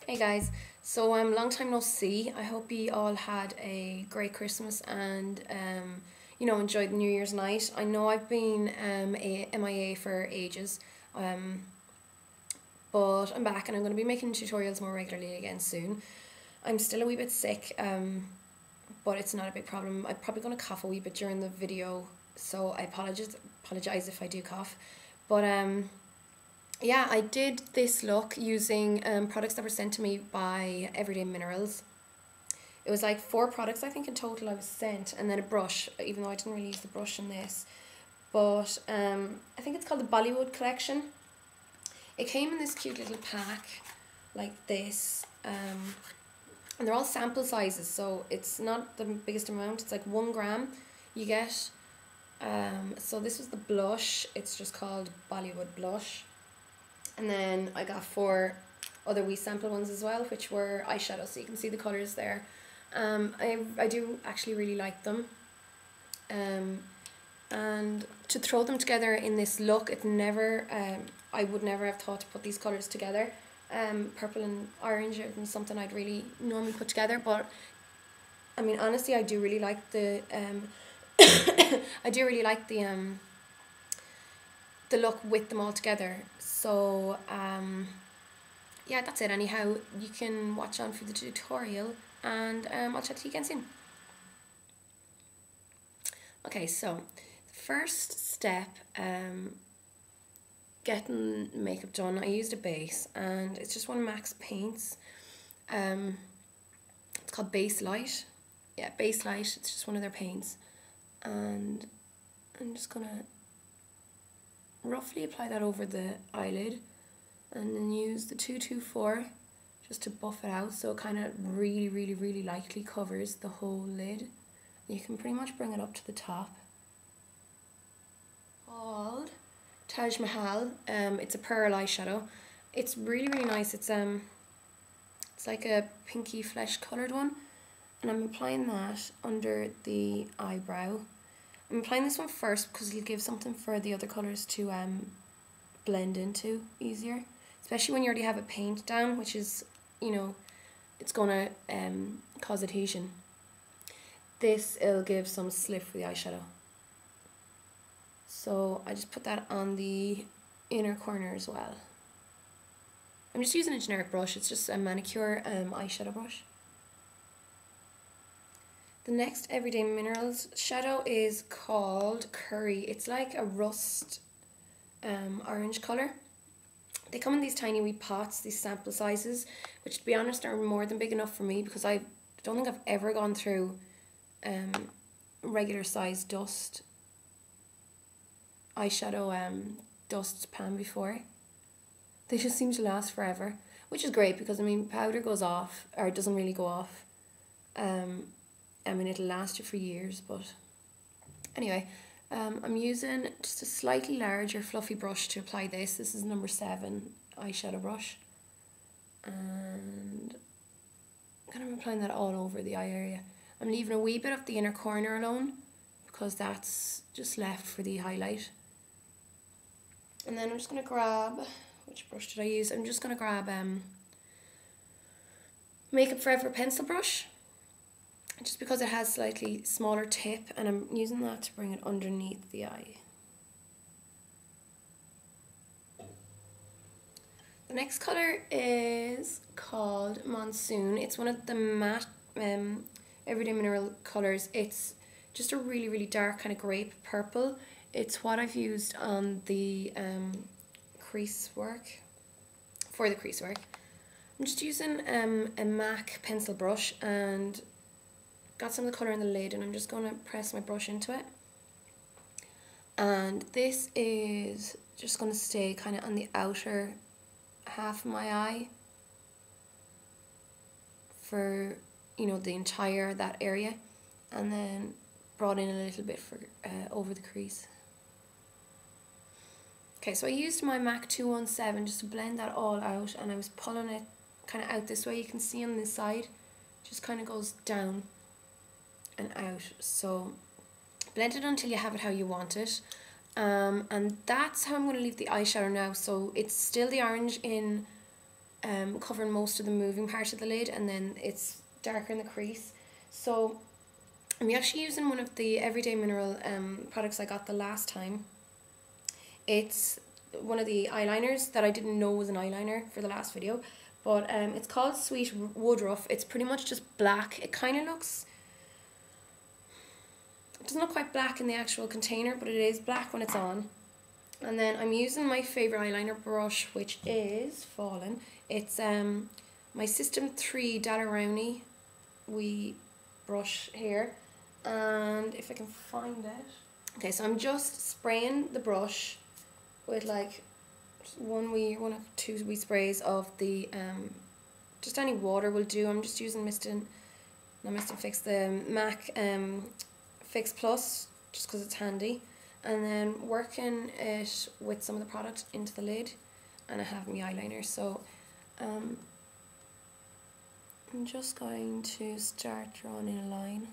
Hey guys, so long time no see. I hope you all had a great Christmas and enjoyed New Year's night. I know I've been MIA for ages, um, but I'm back and I'm going to be making tutorials more regularly again soon. I'm still a wee bit sick, but it's not a big problem. I'm probably going to cough a wee bit during the video, so I apologize if I do cough, but yeah, I did this look using products that were sent to me by Everyday Minerals. It was like 4 products, I think, in total I was sent, and then a brush, even though I didn't really use the brush in this. But I think it's called the Bollywood collection. It came in this cute little pack, like this, and they're all sample sizes, so it's not the biggest amount. It's like 1 gram you get. So this was the blush. It's just called Bollywood Blush. And then I got 4 other wee sample ones as well, which were eyeshadows, so you can see the colours there. I do actually really like them. And to throw them together in this look, it never, I would never have thought to put these colours together. Purple and orange isn't something I'd really normally put together, but I mean, honestly, I do really like the, I do really like the look with them all together. So yeah, that's it. Anyhow, you can watch on for the tutorial, and I'll chat to you again soon. Okay, so the first step, getting makeup done, I used a base, and it's just one of MAC's paints. It's called Base Light. Yeah, Base Light. It's just one of their paints, and I'm just gonna roughly apply that over the eyelid, and then use the 224 just to buff it out, so it kind of really lightly covers the whole lid. You can pretty much bring it up to the top. Called Taj Mahal. It's a pearl eyeshadow. It's really nice. It's like a pinky flesh coloured one, and I'm applying that under the eyebrow. I'm applying this one first because it'll give something for the other colours to blend into easier, especially when you already have a paint down, which is, it's going to cause adhesion. This, it'll give some slip for the eyeshadow. So I just put that on the inner corner as well. I'm just using a generic brush. It's just a manicure eyeshadow brush. The next Everyday Minerals shadow is called Curry. It's like a rust orange colour. They come in these tiny wee pots, these sample sizes, which to be honest are more than big enough for me, because I don't think I've ever gone through regular size dust eyeshadow dust pan before. They just seem to last forever, which is great because I mean powder goes off, or it doesn't really go off. I mean, it'll last you for years, but anyway, I'm using just a slightly larger fluffy brush to apply this. This is number 7 eyeshadow brush, and I'm kind of applying that all over the eye area. I'm leaving a wee bit of the inner corner alone because that's just left for the highlight. And then I'm just going to grab, which brush did I use? I'm just going to grab Makeup Forever pencil brush, just because it has slightly smaller tip, and I'm using that to bring it underneath the eye. The next colour is called Monsoon. It's one of the matte Everyday Mineral colours. It's just a really dark kind of grape purple. It's what I've used on the crease work, for the crease work. I'm just using a MAC pencil brush, and got some of the colour in the lid, and I'm just going to press my brush into it. And this is just going to stay kind of on the outer half of my eye for, the entire that area, and then brought in a little bit for over the crease. Okay, so I used my MAC 217 just to blend that all out, and I was pulling it kind of out this way. You can see on this side, just kind of goes down and out. So blend it until you have it how you want it, and that's how I'm going to leave the eyeshadow now. So it's still the orange in covering most of the moving part of the lid, and then it's darker in the crease. So I'm actually using one of the Everyday Mineral products I got the last time. It's one of the eyeliners that I didn't know was an eyeliner for the last video, but it's called Sweet Woodruff. It's pretty much just black. It kind of looks, it doesn't look quite black in the actual container, but it is black when it's on. And then I'm using my favourite eyeliner brush, which is Fallen. It's my System 3 Dalarowny wee brush here, and if I can find it. Okay, so I'm just spraying the brush with like one or two wee sprays of the just any water will do. I'm just using Fix, the MAC Fix Plus, just because it's handy, and then working it with some of the product into the lid, and I have my eyeliner. So I'm just going to start drawing in a line.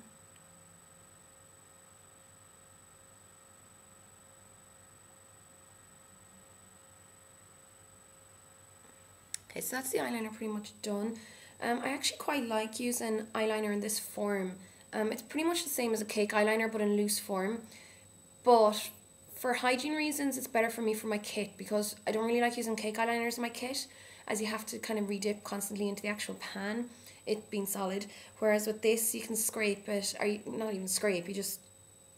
Okay, so that's the eyeliner pretty much done. I actually quite like using eyeliner in this form. It's pretty much the same as a cake eyeliner, but in loose form. But for hygiene reasons, it's better for me for my kit, because I don't really like using cake eyeliners in my kit, as you have to kind of re-dip constantly into the actual pan, it being solid. Whereas with this, you can scrape it, or not even scrape, you just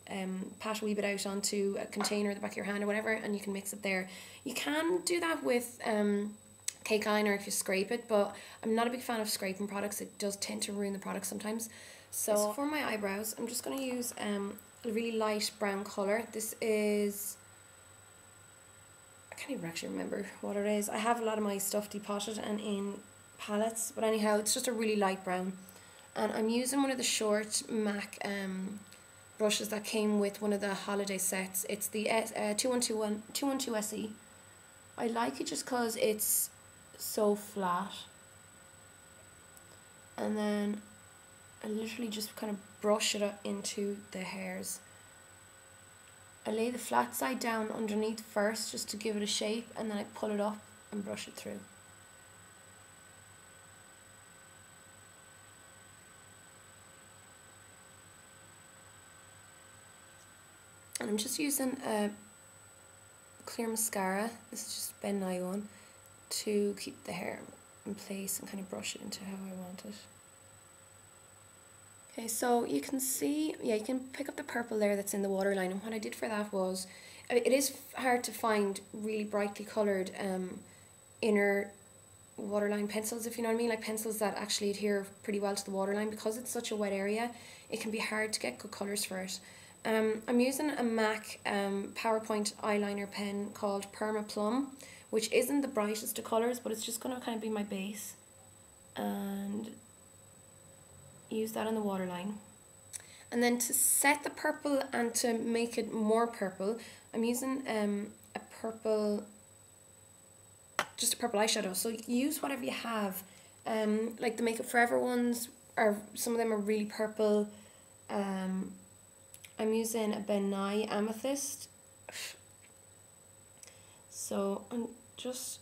pat a wee bit out onto a container at the back of your hand or whatever, and you can mix it there. You can do that with cake eyeliner if you scrape it, but I'm not a big fan of scraping products. It does tend to ruin the product sometimes. So for my eyebrows, I'm just going to use a really light brown colour. This is, I can't even actually remember what it is. I have a lot of my stuff depotted and in palettes, but anyhow, it's just a really light brown. And I'm using one of the short MAC brushes that came with one of the holiday sets. It's the 2112 SE. I like it just because it's so flat, and then I literally just kind of brush it into the hairs. I lay the flat side down underneath first just to give it a shape, and then I pull it up and brush it through. And I'm just using a clear mascara. This is just Ben Nye one, to keep the hair in place and kind of brush it into how I want it. Okay, so you can see, yeah, you can pick up the purple there that's in the waterline, and what I did for that was, it is hard to find really brightly coloured inner waterline pencils, if you know what I mean, like pencils that actually adhere pretty well to the waterline. Because it's such a wet area, it can be hard to get good colours for it. I'm using a MAC PowerPoint eyeliner pen called Perma Plum, which isn't the brightest of colours, but it's just going to kind of be my base, and use that on the waterline. And then to set the purple and to make it more purple, I'm using a purple eyeshadow. So use whatever you have. Like the Makeup Forever ones, some of them are really purple. I'm using a Ben Nye Amethyst. So I'm just,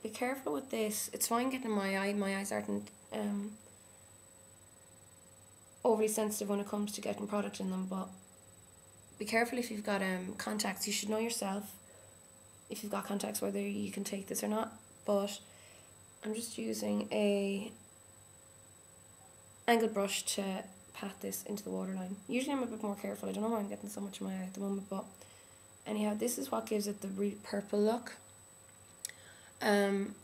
be careful with this. It's fine getting in my eye. My eyes aren't overly sensitive when it comes to getting product in them, but be careful if you've got contacts. You should know yourself if you've got contacts whether you can take this or not. But I'm just using a angled brush to pat this into the waterline. Usually I'm a bit more careful. I don't know why I'm getting so much in my eye at the moment, but anyhow, this is what gives it the really purple look. And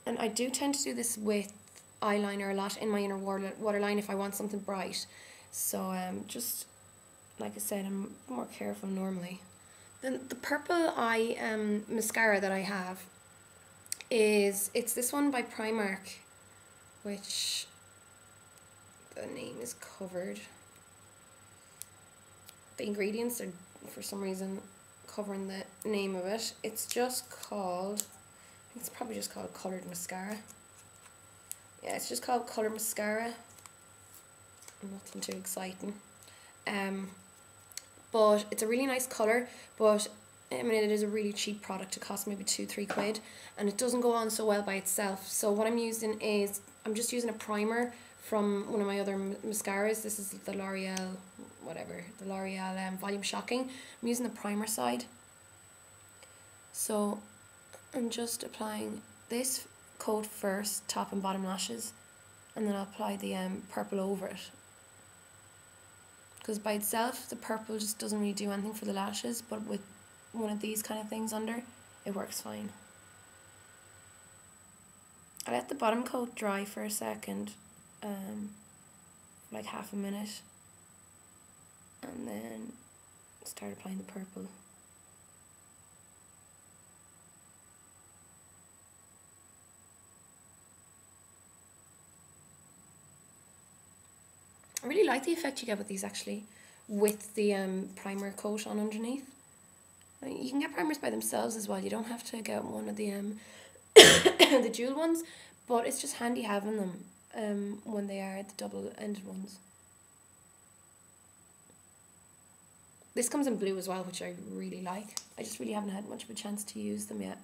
I do tend to do this with eyeliner a lot in my inner waterline if I want something bright. So just like I said, I'm more careful normally. Then the purple eye mascara that I have it's this one by Primark, which the name is covered. The ingredients are for some reason covering the name of it. It's just called, I think it's probably just called Coloured Mascara. Yeah, it's just called Colour Mascara. Nothing too exciting. But it's a really nice colour, but I mean, it is a really cheap product. It costs maybe £2-3, and it doesn't go on so well by itself. So what I'm using is, I'm just using a primer from one of my other mascaras. This is the L'Oreal, Volume Shocking. I'm using the primer side. So I'm just applying this coat first, top and bottom lashes, and then I'll apply the purple over it. Because by itself, the purple just doesn't really do anything for the lashes, but with one of these kind of things under, it works fine. I let the bottom coat dry for a second, like half a minute, and then start applying the purple. I really like the effect you get with these actually, with the primer coat on underneath. You can get primers by themselves as well. You don't have to get one of the the dual ones, but it's just handy having them when they are the double-ended ones. This comes in blue as well, which I really like. I just really haven't had much of a chance to use them yet.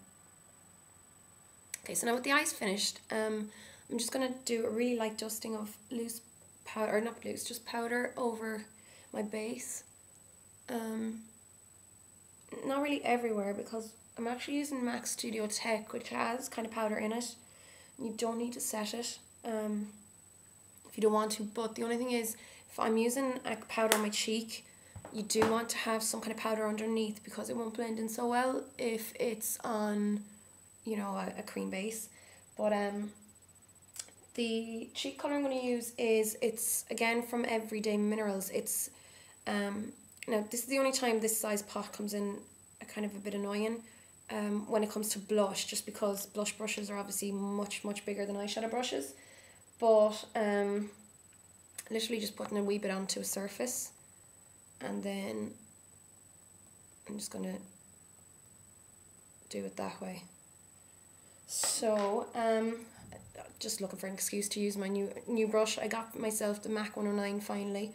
Okay, so now with the eyes finished, I'm just going to do a really light dusting of loose powder, or not loose, just powder over my base. Not really everywhere, because I'm actually using MAC Studio Tech, which has kind of powder in it. You don't need to set it if you don't want to, but the only thing is, if I'm using a powder on my cheek, you do want to have some kind of powder underneath, because it won't blend in so well if it's on, you know, a cream base. But the cheek colour I'm going to use is, it's again from Everyday Minerals. It's now this is the only time this size pot comes in a kind of a bit annoying when it comes to blush, just because blush brushes are obviously much bigger than eyeshadow brushes. But literally just putting a wee bit onto a surface, and then I'm just going to do it that way. So just looking for an excuse to use my new brush. I got myself the MAC 109 finally.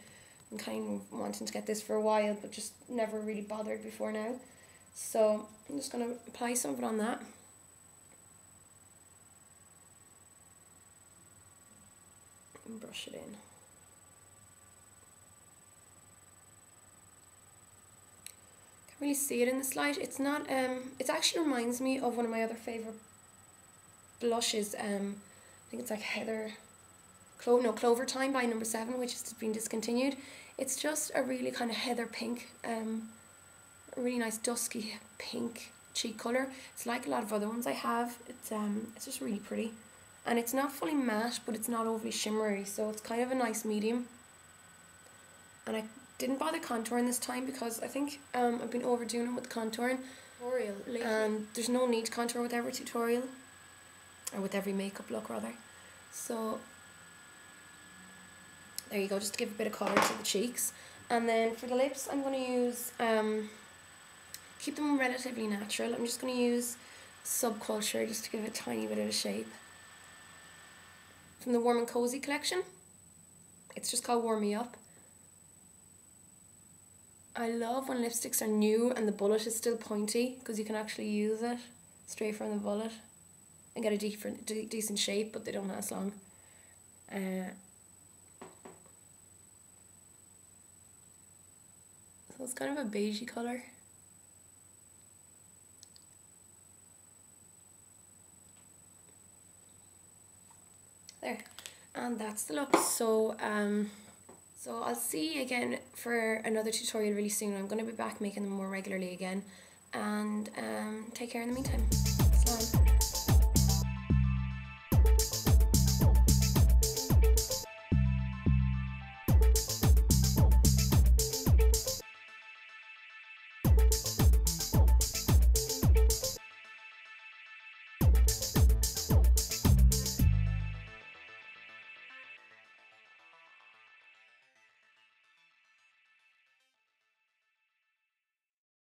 I'm kind of wanting to get this for a while, but just never really bothered before now. So I'm just going to apply some of it on that. And brush it in. Can't really see it in this light. It's not, it actually reminds me of one of my other favourite blushes. I think it's like Clover Time by No. 7, which has been discontinued. It's just a really kind of heather pink, a really nice dusky pink cheek colour. It's like a lot of other ones I have. It's just really pretty, and it's not fully matte, but it's not overly shimmery, so it's kind of a nice medium. And I didn't bother contouring this time, because I think I've been overdoing it with contouring. And there's no need to contour with every tutorial, or with every makeup look rather. So there you go, just to give a bit of colour to the cheeks. And then for the lips, I'm going to use, keep them relatively natural. I'm just going to use Subculture just to give it a tiny bit of a shape. From the Warm and Cozy collection. It's just called Warm Me Up. I love when lipsticks are new and the bullet is still pointy, because you can actually use it straight from the bullet and get a decent shape, but they don't last long. So it's kind of a beigey colour. There, and that's the look. So so I'll see you again for another tutorial really soon. I'm going to be back making them more regularly again, and take care in the meantime.